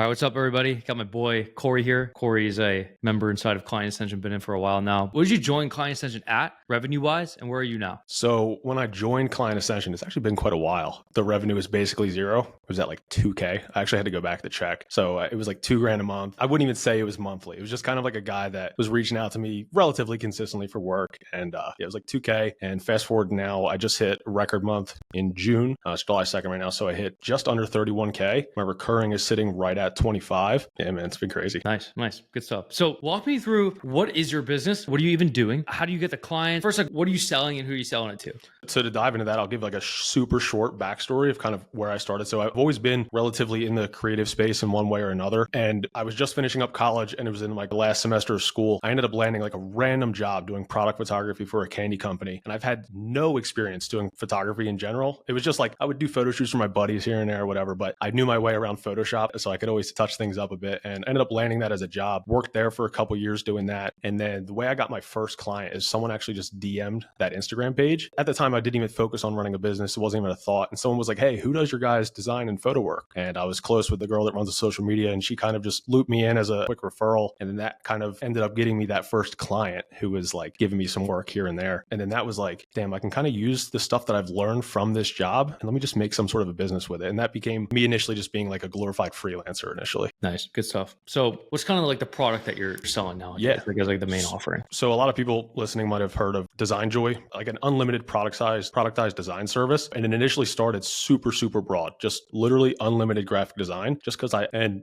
All right, what's up, everybody? Got my boy Corey here. Corey is a member inside of Client Ascension, been in for a while now. What did you join Client Ascension at, revenue-wise, and where are you now? So when I joined Client Ascension, it's actually been quite a while. The revenue was basically zero. It was at like 2K. I actually had to go back to check. So it was like $2,000 a month. I wouldn't even say it was monthly. It was just kind of like a guy that was reaching out to me relatively consistently for work. And it was like 2K. And fast forward now, I just hit a record month in June. It's July 2nd right now. So I hit just under 31K. My recurring is sitting right at 25. Yeah, man, it's been crazy. Nice. Good stuff. So walk me through, what is your business? What are you even doing? How do you get the client? First, like, what are you selling and who are you selling it to? So to dive into that, I'll give like a super short backstory of kind of where I started. So I've always been relatively in the creative space in one way or another. And I was just finishing up college and it was in like the last semester of school. I ended up landing like a random job doing product photography for a candy company. And I've had no experience doing photography in general. It was just like I would do photo shoots for my buddies here and there or whatever, but I knew my way around Photoshop. So I could always touch things up a bit and ended up landing that as a job. Worked there for a couple years doing that. And then the way I got my first client is someone actually just DM'd that Instagram page. At the time, I didn't even focus on running a business. It wasn't even a thought. And someone was like, hey, who does your guys' design and photo work? And I was close with the girl that runs the social media and she kind of just looped me in as a quick referral. And then that kind of ended up getting me that first client who was like giving me some work here and there. And then that was like, damn, I can kind of use the stuff that I've learned from this job and let me just make some sort of a business with it. And that became me initially just being like a glorified freelancer initially. Nice. Good stuff. So what's kind of like the product that you're selling now? Yeah. Like, like the main offering. So a lot of people listening might have heard of Design Joy, like an unlimited productized design service. And it initially started super broad, just literally unlimited graphic design, just because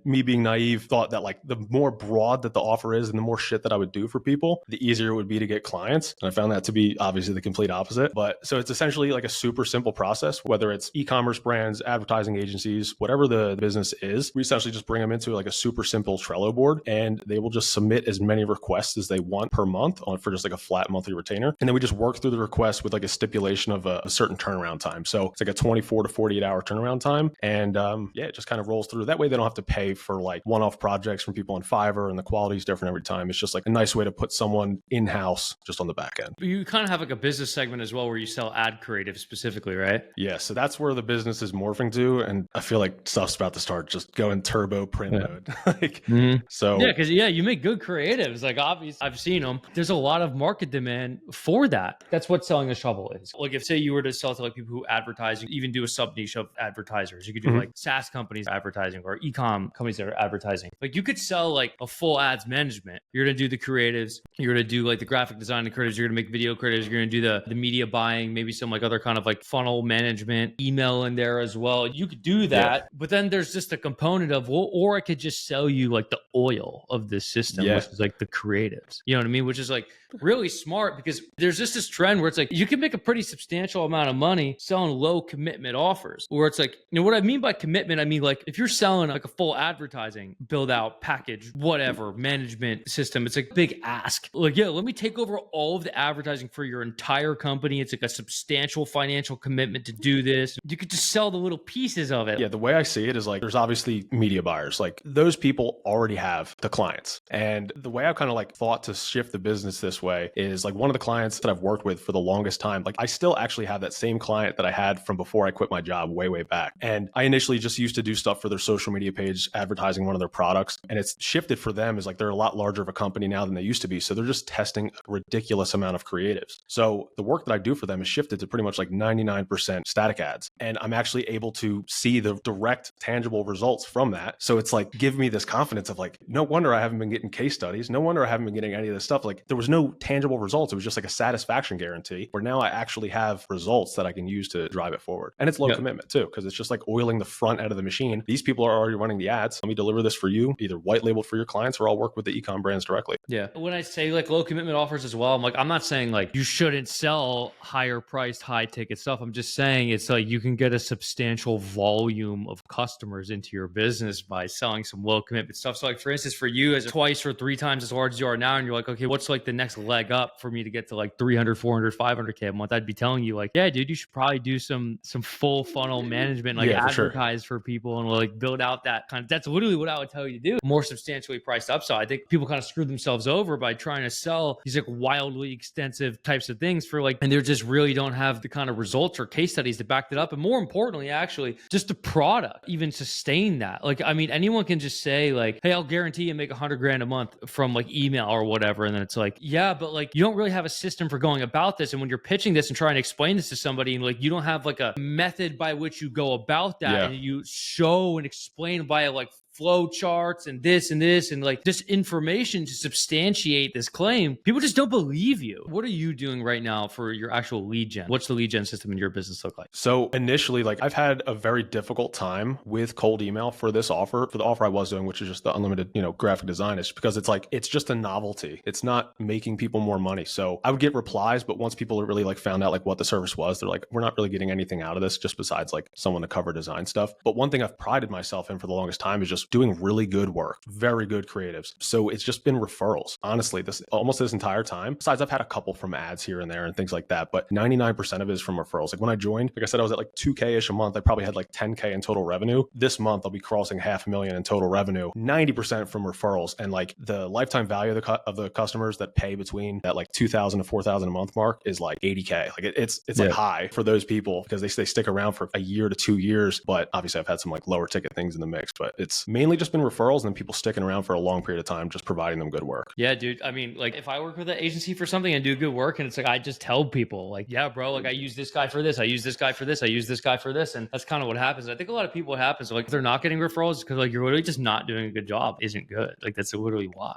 me being naive, thought that like the more broad that the offer is and the more shit that I would do for people, the easier it would be to get clients. And I found that to be obviously the complete opposite. But so it's essentially like a super simple process, whether it's e-commerce brands, advertising agencies, whatever the business is, we essentially just bring them into like a super simple Trello board and they will just submit as many requests as they want per month for just like a flat monthly retainer. And then we just work through the request with like a stipulation of a certain turnaround time. So it's like a 24 to 48 hour turnaround time. And it just kind of rolls through. That way they don't have to pay for like one-off projects from people on Fiverr and the quality is different every time. It's just like a nice way to put someone in-house just on the back end. You kind of have like a business segment as well where you sell ad creative specifically, right? Yeah. So that's where the business is morphing to. And I feel like stuff's about to start just going turbo print mode. So yeah, because you make good creatives. Like obviously I've seen them. There's a lot of market demand for that. That's what selling a shovel is. Like if say you were to sell to like people who advertise, you even do a sub niche of advertisers. You could do like SaaS companies advertising or e-com companies that are advertising. Like you could sell like a full ads management. You're going to do the creatives. You're going to do like the graphic design and creatives. You're going to make video creatives. You're going to do the media buying, maybe some like other kind of like funnel management, email in there as well. You could do that, but then there's just a component of, well, or I could just sell you like the oil of this system, which is like the creatives. You know what I mean? Which is like really smart because there's just this trend where it's like you can make a pretty substantial amount of money selling low commitment offers. Where it's like, you know what I mean by commitment? I mean like if you're selling like a full advertising build out package, whatever management system, it's like big ask. Like, yeah, let me take over all of the advertising for your entire company. It's like a substantial financial commitment to do this. You could just sell the little pieces of it. Yeah, the way I see it is like there's obviously media buyers. Like those people already have the clients. And the way I've kind of like thought to shift the business this way is like one of the clients that I've worked with for the longest time, like I still actually have that same client that I had from before I quit my job way back. And I initially just used to do stuff for their social media page, advertising one of their products. And it's shifted for them is like they're a lot larger of a company now than they used to be. So they're just testing a ridiculous amount of creatives. So the work that I do for them is shifted to pretty much like 99% static ads. And I'm actually able to see the direct tangible results from that. So it's like, give me this confidence of like, no wonder I haven't been getting case studies. No wonder I haven't been getting any of this stuff. Like there was no tangible results. It was just like a satisfaction guarantee where now I actually have results that I can use to drive it forward. And it's low commitment too, because it's just like oiling the front end of the machine. These people are already running the ads. Let me deliver this for you, either white labeled for your clients or I'll work with the e-com brands directly. Yeah. When I say like low commitment offers as well, I'm not saying like you shouldn't sell higher priced, high ticket stuff. I'm just saying it's like you can get a substantial volume of customers into your business by selling some low commitment stuff. So like for instance, for you as twice or three times as large as you are now, and you're like, okay, what's like the next leg up for me to get to like 300, 400, 500K a month? I'd be telling you like, yeah, dude, you should probably do some full funnel management, like advertise for people and like build out that kind of, that's literally what I would tell you to do. More substantially priced up. So I think people kind of screw themselves over by trying to sell these like wildly extensive types of things for like, and they just really don't have the kind of results or case studies to back that up. And more importantly, actually, just the product even sustain that. Like I mean, anyone can just say like, hey, I'll guarantee you make $100,000 a month from like email or whatever. And then it's like, yeah, but like you don't really have a system for going about this. And when you're pitching this and trying to explain this to somebody, and like you don't have like a method by which you go about that, and you show and explain via like flow charts and this and like just information to substantiate this claim, people just don't believe you. What are you doing right now for your actual lead gen? What's the lead gen system in your business look like? So initially, like I've had a very difficult time with cold email for this offer, for the offer I was doing, which is just the unlimited, graphic design. It's because it's like, it's just a novelty. It's not making people more money. So I would get replies, but once people really like found out like what the service was, they're like, we're not really getting anything out of this just besides like someone to cover design stuff. But one thing I've prided myself in for the longest time is just doing really good work, very good creatives. So it's just been referrals. Honestly, this entire time, besides I've had a couple from ads here and there and things like that, but 99% of it is from referrals. Like when I joined, like I said, I was at like 2K-ish a month. I probably had like 10K in total revenue. This month, I'll be crossing $500,000 in total revenue, 90% from referrals. And like the lifetime value of the customers that pay between that like 2,000 to 4,000 a month mark is like 80K. Like it's like high for those people because they stick around for a year to 2 years. But obviously I've had some like lower ticket things in the mix, but it's mainly just been referrals and then people sticking around for a long period of time, just providing them good work. Yeah, dude. I mean, like if I work with an agency for something and do good work, and it's like, I just tell people like, yeah, bro, like I use this guy for this. I use this guy for this. I use this guy for this. And that's kind of what happens. I think a lot of people, what happens, like if they're not getting referrals because like you're literally just not doing a good job isn't good. Like that's literally why.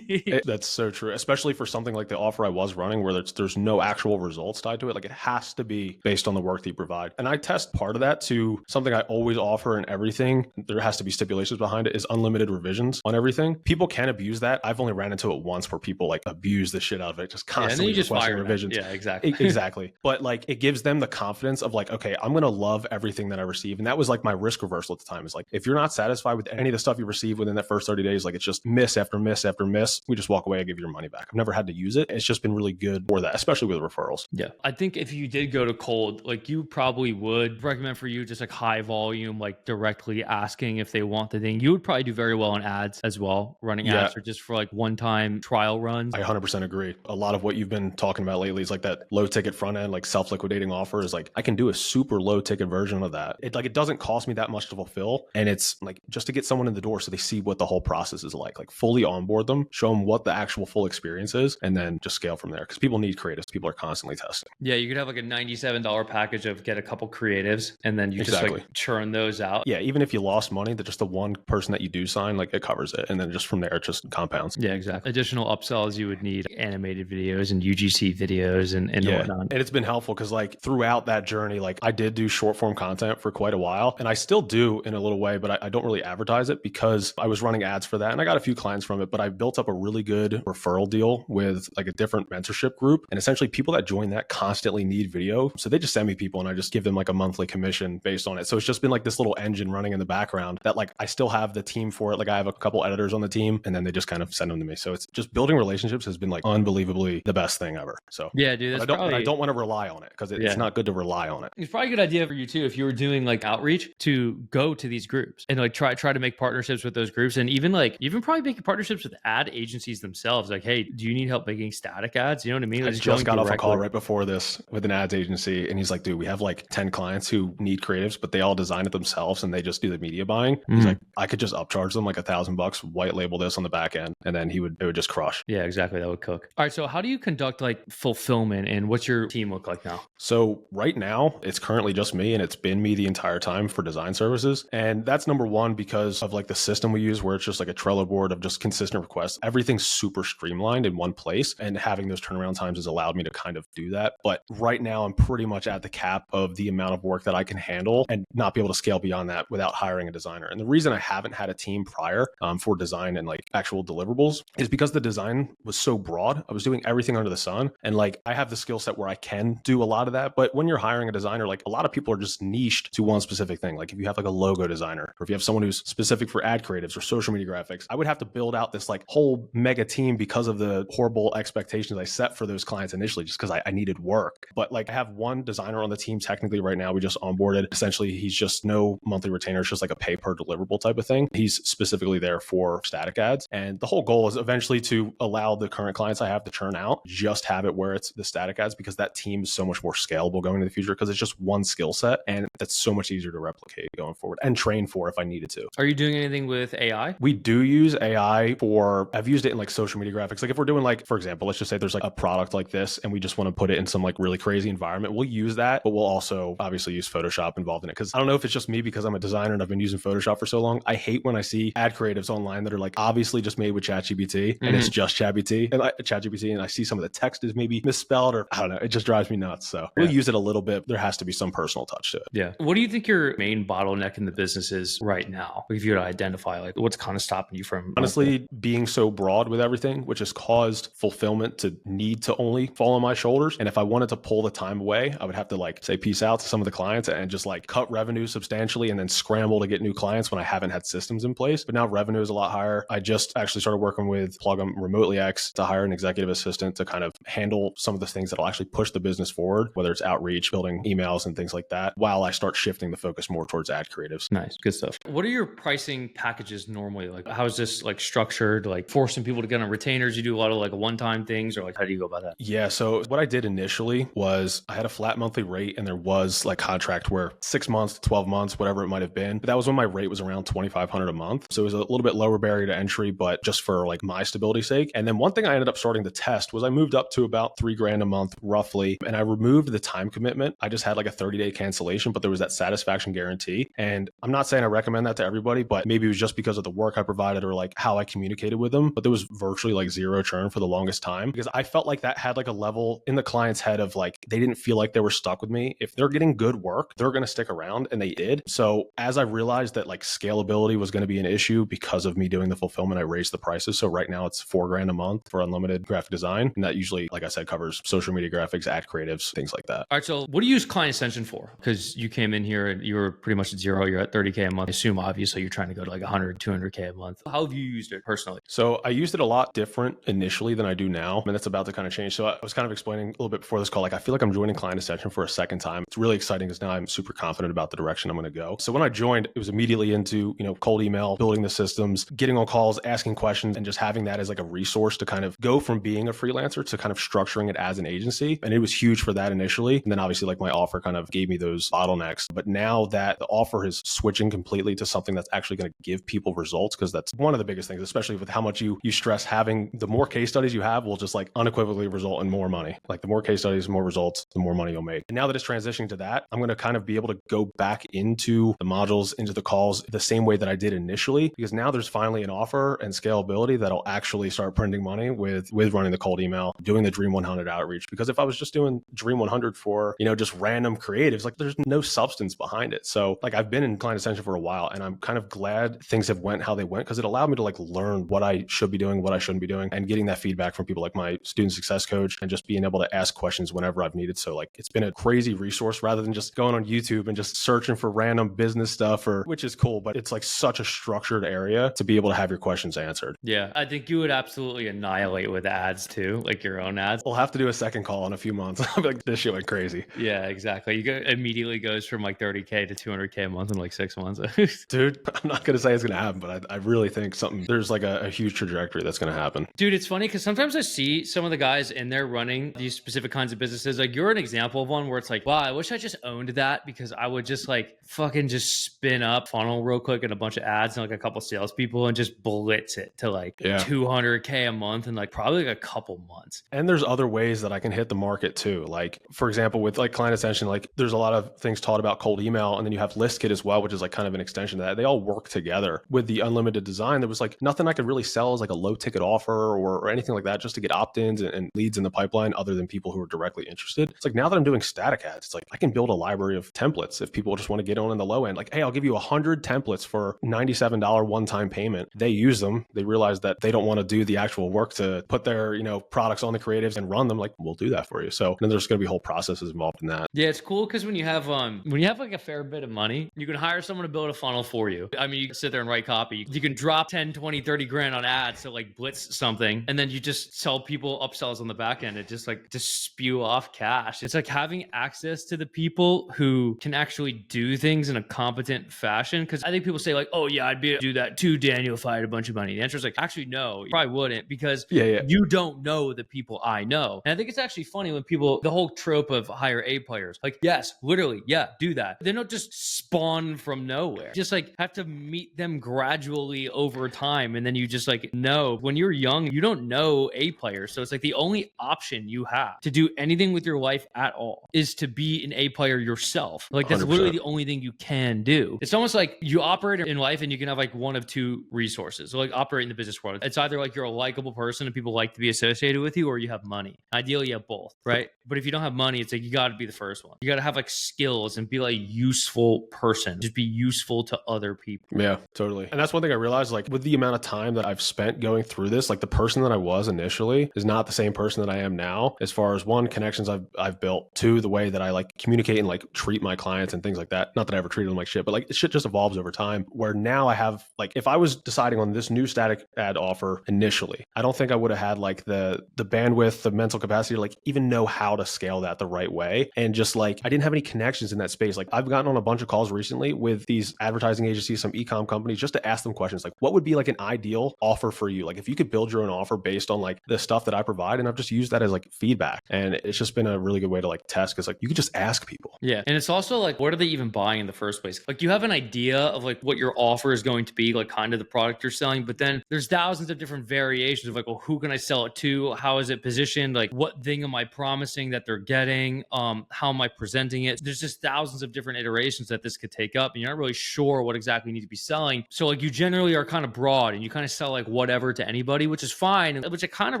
That's so true, especially for something like the offer I was running where there's no actual results tied to it. Like it has to be based on the work that you provide. And I test part of that to something I always offer in everything. There has to be stipulations behind it, is unlimited revisions on everything. People can abuse that. I've only ran into it once where people like abuse the shit out of it, just constantly requesting revisions. Yeah, exactly. Exactly. But like it gives them the confidence of like, okay, I'm going to love everything that I receive. And that was like my risk reversal at the time, is like, if you're not satisfied with any of the stuff you receive within that first 30 days, like it's just miss after miss after miss, we just walk away and give you your money back. I've never had to use it. It's just been really good for that, especially with referrals. Yeah. I think if you did go to cold, like you probably would recommend for you just like high volume, like directly asking if they want the thing. You would probably do very well in ads as well, running ads or just for like one-time trial runs. I 100% agree. A lot of what you've been talking about lately is like that low ticket front end, like self-liquidating offer is like, I can do a super low ticket version of that. It doesn't cost me that much to fulfill. And it's like just to get someone in the door so they see what the whole process is like fully onboard them, show them what the actual full experience is, and then just scale from there. Because people need creatives. People are constantly testing. Yeah, you could have like a $97 package of get a couple creatives and then you just like churn those out. Yeah, even if you lost money, that just the one person that you do sign, like it covers it. And then just from there, it just compounds. Yeah, exactly. Additional upsells, you would need animated videos and UGC videos and whatnot. And it's been helpful because like throughout that journey, like I did do short form content for quite a while, and I still do in a little way, but I don't really advertise it because I was running ads for that and I got a few clients from it, but I built up a really good referral deal with like a different mentorship group. And essentially people that join that constantly need video. So they just send me people and I just give them like a monthly commission based on it. So it's just been like this little engine running in the background that like I still have the team for it. Like I have a couple editors on the team and then they just kind of send them to me. So it's just building relationships has been like unbelievably the best thing ever. So yeah, dude, I don't want to rely on it because it's not good to rely on it. It's probably a good idea for you too, if you were doing like outreach, to go to these groups and like try to make partnerships with those groups, and even probably making partnerships with ad agencies themselves. Like, hey, do you need help making static ads? You know what I mean? Like I just got off a call right before this with an ads agency, and he's like, dude, we have like 10 clients who need creatives, but they all design it themselves and they just do the media buying. He's like, I could just upcharge them like $1,000, white label this on the back end, and then it would just crush. Yeah, exactly. That would cook. All right. So how do you conduct like fulfillment, and what's your team look like now? So right now it's currently just me, and it's been me the entire time for design services. And that's number one because of like the system we use, where it's just like a Trello board of just consistent requests. Everything's super streamlined in one place, and having those turnaround times has allowed me to kind of do that. But right now I'm pretty much at the cap of the amount of work that I can handle and not be able to scale beyond that without hiring a designer. And the reason I haven't had a team prior for design and like actual deliverables is because the design was so broad. I was doing everything under the sun, and like I have the skill set where I can do a lot of that. But when you're hiring a designer, like a lot of people are just niched to one specific thing. Like if you have like a logo designer, or if you have someone who's specific for ad creatives or social media graphics, I would have to build out this like whole mega team because of the horrible expectations I set for those clients initially, just because I needed work. But like I have one designer on the team technically right now. We just onboarded. Essentially, he's just no monthly retainer. It's just like a pay per deliverable type of of thing. He's specifically there for static ads. And the whole goal is eventually to allow the current clients I have to churn out, just have it where it's the static ads, because that team is so much more scalable going into the future because it's just one skill set and that's so much easier to replicate going forward and train for if I needed to. Are you doing anything with AI? We do use AI for, I've used it in like social media graphics. Like if we're doing like, for example, let's just say there's like a product like this and we just want to put it in some like really crazy environment. We'll use that, but we'll also obviously use Photoshop involved in it. Cause I don't know if it's just me because I'm a designer and I've been using Photoshop for so long. I hate when I see ad creatives online that are like obviously just made with ChatGPT and it's just ChatGPT and I see some of the text is maybe misspelled or I don't know. It just drives me nuts. So we'll use it a little bit. There has to be some personal touch to it. Yeah. What do you think your main bottleneck in the business is right now? If you were to identify like what's kind of stopping you from honestly being so broad with everything, which has caused fulfillment to need to only fall on my shoulders. And if I wanted to pull the time away, I would have to like say peace out to some of the clients and just like cut revenue substantially and then scramble to get new clients when I haven't had systems in place. But now revenue is a lot higher. I just actually started working with Plug'em Remotely X to hire an executive assistant to kind of handle some of the things that'll actually push the business forward, whether it's outreach, building emails and things like that, while I start shifting the focus more towards ad creatives. Nice. Good stuff. What are your pricing packages normally? Like how is this like structured? Like forcing people to get on retainers? You do a lot of like one-time things or like how do you go about that? Yeah. So what I did initially was I had a flat monthly rate and there was like contract where 6 months to 12 months, whatever it might have been. But that was when my rate was around $2,500 a month. So it was a little bit lower barrier to entry, but just for like my stability's sake. And then one thing I ended up starting to test was I moved up to about $3,000 a month roughly. And I removed the time commitment. I just had like a 30-day cancellation, but there was that satisfaction guarantee. And I'm not saying I recommend that to everybody, but maybe it was just because of the work I provided or like how I communicated with them. But there was virtually like zero churn for the longest time because I felt like that had like a level in the client's head of like, they didn't feel like they were stuck with me. If they're getting good work, they're going to stick around, and they did. So as I realized that like scalability was going to be an issue because of me doing the fulfillment, I raised the prices. So right now it's $4,000 a month for unlimited graphic design. And that usually, like I said, covers social media graphics, ad creatives, things like that. All right. So what do you use Client Ascension for? Because you came in here and you were pretty much at zero. You're at $30K a month. I assume obviously you're trying to go to like 100, 200K a month. How have you used it personally? So I used it a lot different initially than I do now. And that's about to kind of change. So I was kind of explaining a little bit before this call, like I feel like I'm joining Client Ascension for a second time. It's really exciting because now I'm super confident about the direction I'm going to go. So when I joined, it was immediately into, cold email, building the systems, getting on calls, asking questions, and just having that as like a resource to kind of go from being a freelancer to kind of structuring it as an agency. And it was huge for that initially. And then obviously like my offer kind of gave me those bottlenecks. But now that the offer is switching completely to something that's actually going to give people results, because that's one of the biggest things, especially with how much you stress having, the more case studies you have will just like unequivocally result in more money. Like the more case studies, more results, the more money you'll make. And now that it's transitioning to that, I'm going to kind of be able to go back into the modules, into the calls the same way that I did initially, because now there's finally an offer and scalability that'll actually start printing money with running the cold email, doing the Dream 100 outreach. Because if I was just doing Dream 100 for, just random creatives, like there's no substance behind it. So like I've been in Client Ascension for a while and I'm kind of glad things have went how they went, because it allowed me to like learn what I should be doing, what I shouldn't be doing, and getting that feedback from people like my student success coach and just being able to ask questions whenever I've needed. So like it's been a crazy resource rather than just going on YouTube and just searching for random business stuff, which is cool, but it's like such a structured area to be able to have your questions answered. Yeah, I think you would absolutely annihilate with ads too, like your own ads. We'll have to do a second call in a few months. I'll be like, this shit went crazy. Yeah, exactly. Immediately goes from like 30K to 200K a month in like 6 months. Dude, I'm not going to say it's going to happen, but I really think there's like a huge trajectory that's going to happen. Dude, it's funny because sometimes I see some of the guys in there running these specific kinds of businesses. Like you're an example of one where it's like, wow, I wish I just owned that, because I would just like fucking just spin up funnel real quick and a bunch of ads and like a couple salespeople and just blitz it to like 200K a month in like probably like a couple months. And there's other ways that I can hit the market too. Like for example, with like Client Ascension, like there's a lot of things taught about cold email, and then you have List Kit as well, which is like kind of an extension of that. They all work together. With the unlimited design, there was like nothing I could really sell as like a low ticket offer or anything like that, just to get opt-ins and leads in the pipeline other than people who are directly interested. It's like now that I'm doing static ads, it's like I can build a library of templates if people just want to get on in the low end. Like, hey, I'll give you 100 templates for $97 one-time payment. They use them. They realize that they don't want to do the actual work to put their, products on the creatives and run them. Like, we'll do that for you. So then there's going to be whole processes involved in that. Yeah, it's cool because when you have like a fair bit of money, you can hire someone to build a funnel for you. I mean, you can sit there and write copy. You can drop 10, 20, 30 grand on ads to like blitz something, and then you just sell people upsells on the back end. It just spew off cash. It's like having access to the people who can actually do things in a competent fashion. Because I think people say, say like, oh yeah, I'd do that too, Daniel, if I had a bunch of money. The answer is like, actually, no, you probably wouldn't, because you don't know the people I know. And I think it's actually funny when people, the whole trope of hire A players, like, yes, literally, yeah, do that. They don't just spawn from nowhere. Just like have to meet them gradually over time. And then you just like know when you're young, you don't know A players. So it's like the only option you have to do anything with your life at all is to be an A player yourself. Like that's 100%. literally the only thing you can do. It's almost like you operate in life and you can have like one of two resources. So like operate in the business world. It's either like you're a likable person and people like to be associated with you, or you have money. Ideally, you have both, right? But if you don't have money, it's like you got to be the first one. You got to have like skills and be like a useful person. Just be useful to other people. Yeah, totally. And that's one thing I realized, like with the amount of time that I've spent going through this, like the person that I was initially is not the same person that I am now, as far as one, connections I've built, two, the way that I like communicate and like treat my clients and things like that. Not that I ever treated them like shit, but like shit just evolves over time, where now I have like, if I was deciding on this new static ad offer initially, I don't think I would have had like the bandwidth, the mental capacity to like even know how to scale that the right way. And just like, I didn't have any connections in that space. Like I've gotten on a bunch of calls recently with these advertising agencies, some e-com companies, just to ask them questions like, what would be like an ideal offer for you? Like if you could build your own offer based on like the stuff that I provide. And I've just used that as like feedback. And it's just been a really good way to like test, because like you could just ask people. Yeah. And it's also like, what are they even buying in the first place? Like you have an idea of like what your offer is going to be, like kind of the product you're selling, but then there's thousands of different variations of like, well, who can I sell it to? How is it positioned? Like what thing am I promising that they're getting? How am I presenting it? There's just thousands of different iterations that this could take up, and you're not really sure what exactly you need to be selling. So like you generally are kind of broad and you kind of sell like whatever to anybody, which is fine, which I kind of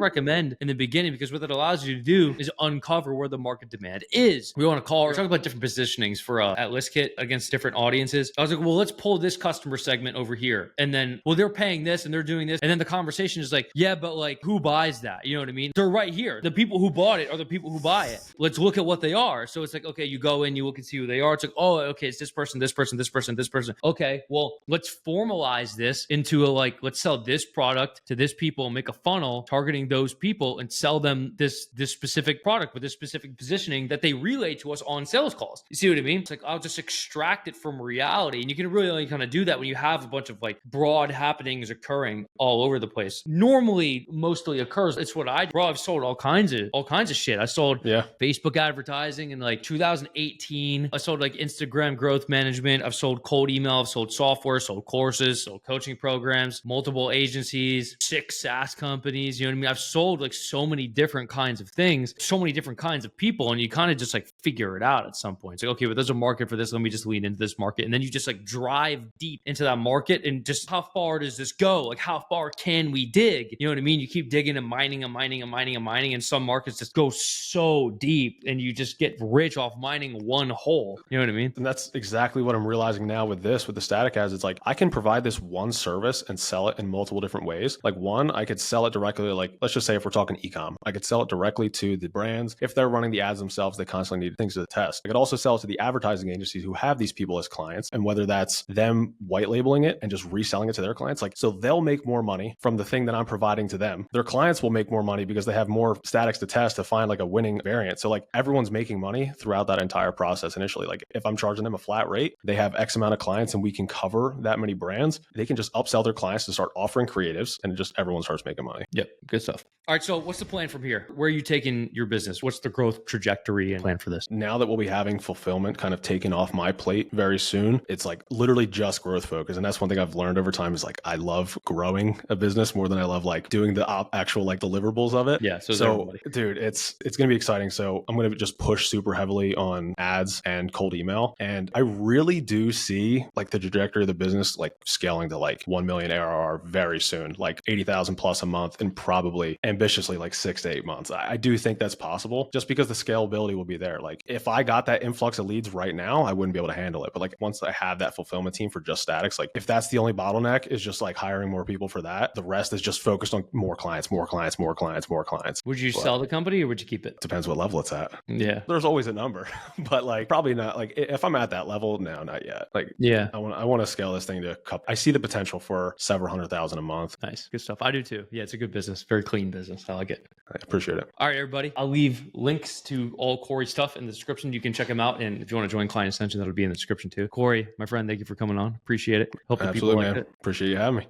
recommend in the beginning, because what it allows you to do is uncover where the market demand is. We want to call, we're talking about different positionings for at ListKit against different audiences. I was like, well, let's pull this customer segment over here. And then, well, they're paying this and they're doing this. And then the conversation is like, yeah, but like who buys that? You know what I mean? They're right here. The people who bought it are the people who buy it. Let's look at what they are. So it's like, okay, you go in, you look and see who they are. It's like, oh, okay, it's this person, this person, this person, this person. Okay, well, let's formalize this into a like, let's sell this product to this people and make a funnel targeting those people and sell them this specific product with this specific positioning that they relay to us on sales calls. You see what I mean? It's like, I'll just extract it from reality. And you can really only kind of do that when you have a bunch of like broad happenings occurring all over the place. Normally, mostly occurs. It's what I do. Bro, I've sold all kinds of shit. I sold Facebook advertising in like 2018. I sold like Instagram growth management. I've sold cold email. I've sold software, sold courses, sold coaching programs, multiple agencies, 6 SaaS companies. You know what I mean? I've sold like so many different kinds of things, so many different kinds of people. And you kind of just like figure it out at some point. It's like, okay, but there's a market for this. Let me just lean into this market. And then you just like drive deep into that market, and just how far does this go? Like how far can we dig? You know what I mean? You keep digging and mining and mining and mining and mining. And some markets just go so deep and you just get rich off mining one hole. You know what I mean? And that's exactly what I'm realizing now with the static ads. It's like, I can provide this one service and sell it in multiple different ways. Like one, I could sell it directly, like, let's just say if we're talking e-com, I could sell it directly to the brands. If they're running the ads themselves, they constantly need things to test. I could also sell it to the advertising agencies who have these people as clients, and whether that's them white labeling it and just reselling it to their clients, like, so they'll make more money from the thing that I'm providing to them. Their clients will make more money because they have more statics to test to find like a winning variant. So like everyone's making money throughout that entire process initially. Like if I'm charging them a flat rate, they have X amount of clients and we can cover that many brands. They can just upsell their clients to start offering creatives, and just everyone starts making money. Yep. Good stuff. All right. So what's the plan from here? Where are you taking your business? What's the growth trajectory and plan for this? Now that we'll be having fulfillment kind of taken off my plate very soon, it's like literally just growth focus. And that's one thing I've learned over time is like, I love growing a business more than I love like doing the actual like deliverables of it. Yeah. So dude, it's going to be exciting. So I'm going to just push super heavily on ads and cold email. And I really do see like the trajectory of the business, like scaling to like 1 million ARR very soon, like 80,000 plus a month, and probably ambitiously like 6 to 8 months. I do think that's possible just because the scalability will be there. Like if I got that influx of leads right now, I wouldn't be able to handle it. But like once I have that fulfillment team for just statics, like if that's the only bottleneck is just like hiring more people for that, the rest is just focused on more clients, more clients, more clients, more clients. Would you sell the company or would you keep it? Depends what level it's at. Yeah. There's always a number, but like probably not. Like if I'm at that level, no, not yet. Like yeah, I want to scale this thing to a couple. I see the potential for several 100,000 a month. Nice. Good stuff. I do too. Yeah, it's a good business. Very clean business. I like it. I appreciate it. All right, everybody. I'll leave links to all Corey's stuff in the in the description. You can check him out. And if you want to join Client Ascension, that'll be in the description too. Corey, my friend, thank you for coming on. Appreciate it. Hope the people Absolutely, liked man. it. Appreciate you having me.